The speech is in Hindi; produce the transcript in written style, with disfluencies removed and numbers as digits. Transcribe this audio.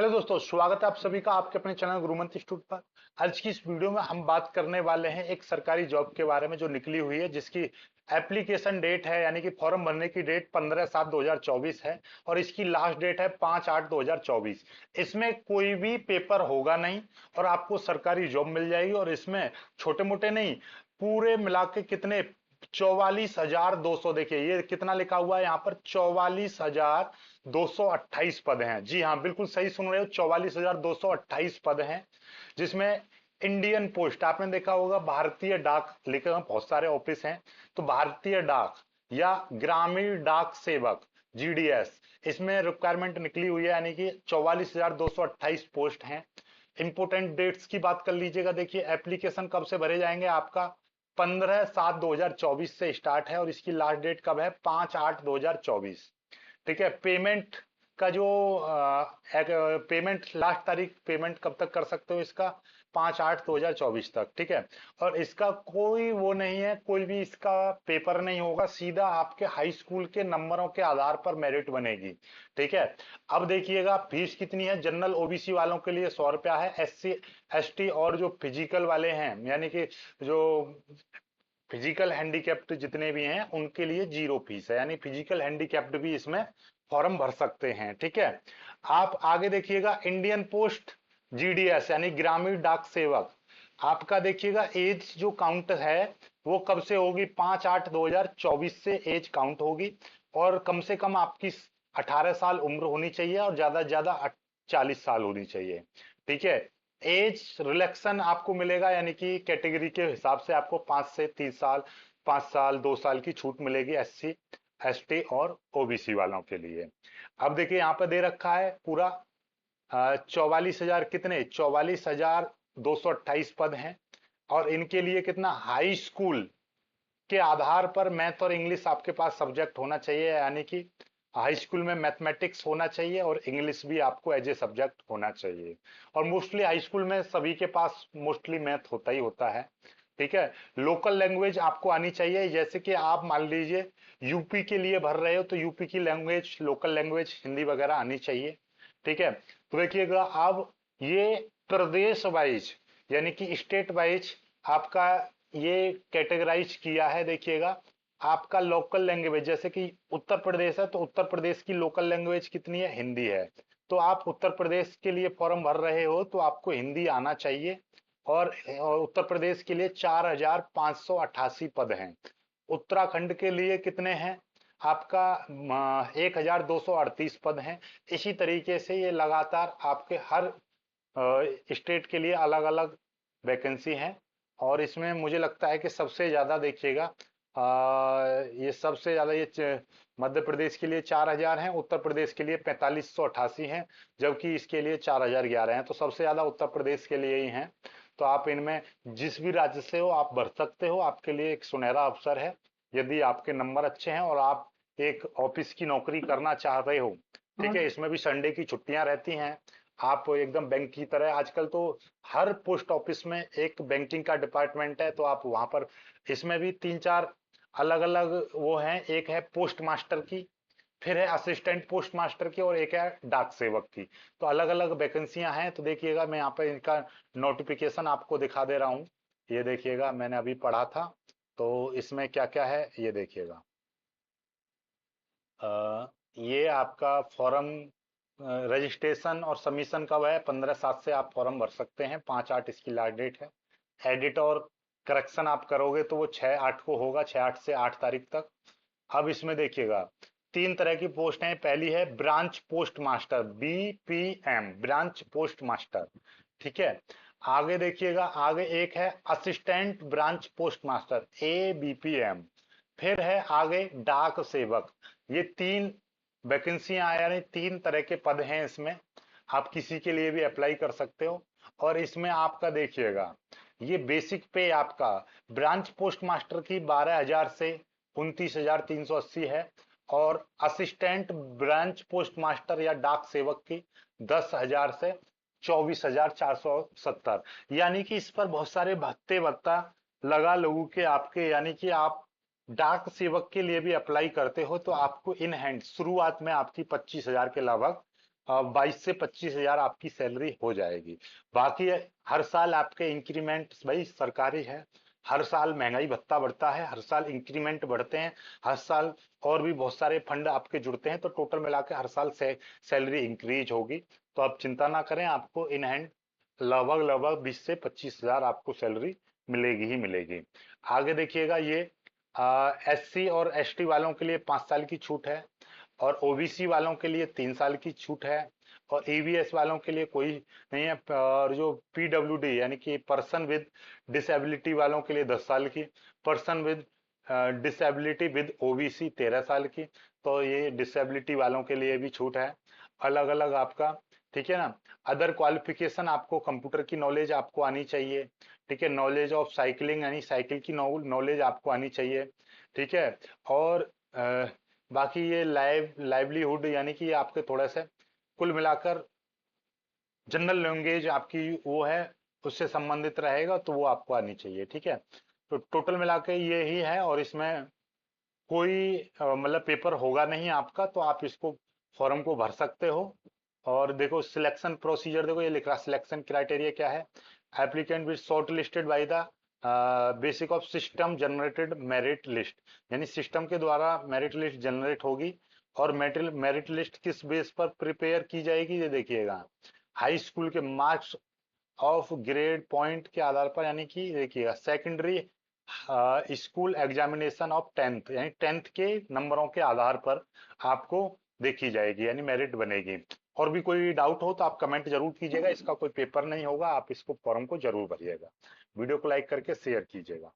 हेलो दोस्तों, स्वागत है आप सभी का आपके अपने चैनल गुरुमंत्र इंस्टीट्यूट पर। आज की इस वीडियो में हम बात करने वाले हैं एक सरकारी जॉब के बारे में जो निकली हुई है, जिसकी एप्लीकेशन डेट है यानी कि फॉर्म भरने की डेट 15/7/2024 है और इसकी लास्ट डेट है 5/8/2024। इसमें कोई भी पेपर होगा नहीं और आपको सरकारी जॉब मिल जाएगी। और इसमें छोटे मोटे नहीं, पूरे मिला के कितने 44,200, देखिए ये कितना लिखा हुआ है यहाँ पर, 44,228 पद हैं। जी हाँ, बिल्कुल सही सुन रहे हो, 44,228 पद हैं। जिसमें इंडियन पोस्ट, आपने देखा होगा भारतीय डाक लिखे हुए बहुत सारे ऑफिस हैं, तो भारतीय डाक या ग्रामीण डाक सेवक जीडीएस, इसमें रिक्वायरमेंट निकली हुई है, यानी कि 44,228 पोस्ट हैं। इंपोर्टेंट डेट्स की बात कर लीजिएगा। देखिए एप्लीकेशन कब से भरे जाएंगे, आपका 15/7/2024 से स्टार्ट है और इसकी लास्ट डेट कब है, 5/8/2024। ठीक है। पेमेंट का जो पेमेंट लास्ट तारीख, पेमेंट कब तक कर सकते हो इसका, 5/8/2024 तक। ठीक है। और इसका कोई वो नहीं है, कोई भी इसका पेपर नहीं होगा, सीधा आपके हाई स्कूल के नंबरों के आधार पर मेरिट बनेगी। ठीक है। अब देखिएगा फीस कितनी है। जनरल ओबीसी वालों के लिए 100 रुपया है। एससी एसटी और जो फिजिकल वाले हैं, यानी कि जो फिजिकल हैंडीकैप्ड जितने भी हैं, उनके लिए 0 फीस है, यानी फिजिकल हैंडीकैप्ड भी इसमें फॉर्म भर सकते हैं। ठीक है। आप आगे देखिएगा, इंडियन पोस्ट जीडीएस यानी ग्रामीण डाक सेवक, आपका देखिएगा एज जो काउंट है वो कब से होगी, 5/8/2024 से एज काउंट होगी। और कम से कम आपकी 18 साल उम्र होनी चाहिए और ज्यादा से ज्यादा 40 साल होनी चाहिए। ठीक है। एज रिलैक्सन आपको मिलेगा, यानी कि कैटेगरी के हिसाब से आपको 5 से 3 साल, 5 साल 2 साल की छूट मिलेगी एससी एसटी और ओबीसी वालों के लिए। अब देखिए यहाँ पे दे रखा है पूरा 44,000, कितने 44,228 पद हैं। और इनके लिए कितना, हाई स्कूल के आधार पर मैथ और इंग्लिश आपके पास सब्जेक्ट होना चाहिए, यानी कि हाई स्कूल में मैथमेटिक्स होना चाहिए और इंग्लिश भी आपको एज ए सब्जेक्ट होना चाहिए। और मोस्टली हाई स्कूल में सभी के पास मोस्टली मैथ होता ही होता है। ठीक है। लोकल लैंग्वेज आपको आनी चाहिए, जैसे कि आप मान लीजिए यूपी के लिए भर रहे हो तो यूपी की लैंग्वेज, लोकल लैंग्वेज हिंदी वगैरह आनी चाहिए। ठीक है। तो देखिएगा अब ये प्रदेश वाइज यानी कि स्टेट वाइज आपका ये कैटेगराइज किया है। देखिएगा आपका लोकल लैंग्वेज, जैसे कि उत्तर प्रदेश है तो उत्तर प्रदेश की लोकल लैंग्वेज कितनी है, हिंदी है। तो आप उत्तर प्रदेश के लिए फॉर्म भर रहे हो तो आपको हिंदी आना चाहिए। और उत्तर प्रदेश के लिए 4,588 पद हैं। उत्तराखंड के लिए कितने हैं, आपका 1,238 पद हैं। इसी तरीके से ये लगातार आपके हर स्टेट के लिए अलग अलग वैकेंसी हैं। और इसमें मुझे लगता है कि सबसे ज्यादा देखिएगा ये सबसे ज्यादा मध्य प्रदेश के लिए 4,000 हैं, उत्तर प्रदेश के लिए 4,588 हैं, जबकि इसके लिए 4,011 हैं। तो सबसे ज्यादा उत्तर प्रदेश के लिए ही हैं। तो आप इनमें जिस भी राज्य से हो आप भर सकते हो, आपके लिए एक सुनहरा अवसर है। यदि आपके नंबर अच्छे हैं और आप एक ऑफिस की नौकरी करना चाह रहे हो। ठीक है। इसमें भी संडे की छुट्टियां रहती हैं। आप एकदम बैंक की तरह, आजकल तो हर पोस्ट ऑफिस में एक बैंकिंग का डिपार्टमेंट है, तो आप वहां पर, इसमें भी 3-4 अलग अलग वो हैं। एक है पोस्ट मास्टर की, फिर है असिस्टेंट पोस्ट मास्टर की, और एक है डाक सेवक की। तो अलग अलग वैकेंसियां हैं। तो देखिएगा मैं यहाँ पर इनका नोटिफिकेशन आपको दिखा दे रहा हूँ। ये देखिएगा, मैंने अभी पढ़ा था। तो इसमें क्या क्या है ये देखिएगा। ये आपका फॉर्म रजिस्ट्रेशन और सबमिशन कब है, 15/7 से आप फॉर्म भर सकते हैं, 5/8 इसकी लास्ट डेट है। एडिट और करेक्शन आप करोगे तो वो 6/8 को होगा, 6/8 से 8 तारीख तक। अब इसमें देखिएगा 3 तरह की पोस्ट हैं। पहली है branch post master, BPM, branch post master. ठीक है। आगे देखिएगा, आगे एक है assistant branch post master, ABPM। फिर है आगे डाक सेवक। ये 3 वैकेंसियां, यानी 3 तरह के पद हैं इसमें। आप किसी के लिए भी अप्लाई कर सकते हो। और इसमें आपका देखिएगा ये बेसिक पे आपका ब्रांच पोस्ट मास्टर की 12,000 से 29,380 है। और असिस्टेंट ब्रांच पोस्ट मास्टर या डाक सेवक की 10,000 से 24,470। यानी कि इस पर बहुत सारे भत्ते भत्ता लगा लोगों के आपके, यानी कि आप डाक सेवक के लिए भी अप्लाई करते हो तो आपको इन हैंड शुरुआत में आपकी 25,000 के लगभग 22 से 25 हजार आपकी सैलरी हो जाएगी। बाकी हर साल आपके इंक्रीमेंट भाई सरकारी है, हर साल महंगाई भत्ता बढ़ता है, हर साल इंक्रीमेंट बढ़ते हैं, हर साल और भी बहुत सारे फंड आपके जुड़ते हैं, तो टोटल मिला के हर साल से सैलरी इंक्रीज होगी। तो आप चिंता ना करें, आपको इन हैंड लगभग लगभग 20 से 25 हजार आपको सैलरी मिलेगी ही मिलेगी। आगे देखिएगा, ये एससी और एसटी वालों के लिए 5 साल की छूट है, और ओबीसी वालों के लिए 3 साल की छूट है, और ईवीएस वालों के लिए कोई नहीं है। और जो पीडब्ल्यूडी यानी कि पर्सन विद डिसेबिलिटी वालों के लिए 10 साल की, person with disability with OBC 13 साल की। तो ये डिसेबिलिटी वालों के लिए भी छूट है, अलग अलग आपका। ठीक है ना। अदर क्वालिफिकेशन, आपको कंप्यूटर की नॉलेज आपको आनी चाहिए। ठीक है, नॉलेज ऑफ साइकिलिंग यानी साइकिल की नॉलेज आपको आनी चाहिए। ठीक है। और बाकी ये लाइवलीहुड यानी कि आपके थोड़ा सा कुल मिलाकर जनरल लैंग्वेज आपकी वो है, उससे संबंधित रहेगा, तो वो आपको आनी चाहिए। ठीक है। तो टोटल मिला के ये ही है, और इसमें कोई मतलब पेपर होगा नहीं आपका, तो आप इसको फॉर्म को भर सकते हो। और देखो सिलेक्शन प्रोसीजर, देखो ये लिख रहा सिलेक्शन क्राइटेरिया क्या है। Applicant will short listed by the basic of system generated merit list, यानी सिस्टम के द्वारा मेरिट लिस्ट जनरेट होगी। और मेरिट लिस्ट किस बेस पर प्रिपेयर की जाएगी, ये देखिएगा, हाई स्कूल के मार्क्स ऑफ ग्रेड पॉइंट के आधार पर, यानी कि देखिएगा secondary school examination of tenth, यानी टेंथ के नंबरों के आधार पर आपको देखी जाएगी, यानी मेरिट बनेगी। और भी कोई डाउट हो तो आप कमेंट जरूर कीजिएगा, इसका कोई पेपर नहीं होगा, आप इसको फॉर्म को जरूर भरिएगा। वीडियो को लाइक करके शेयर कीजिएगा।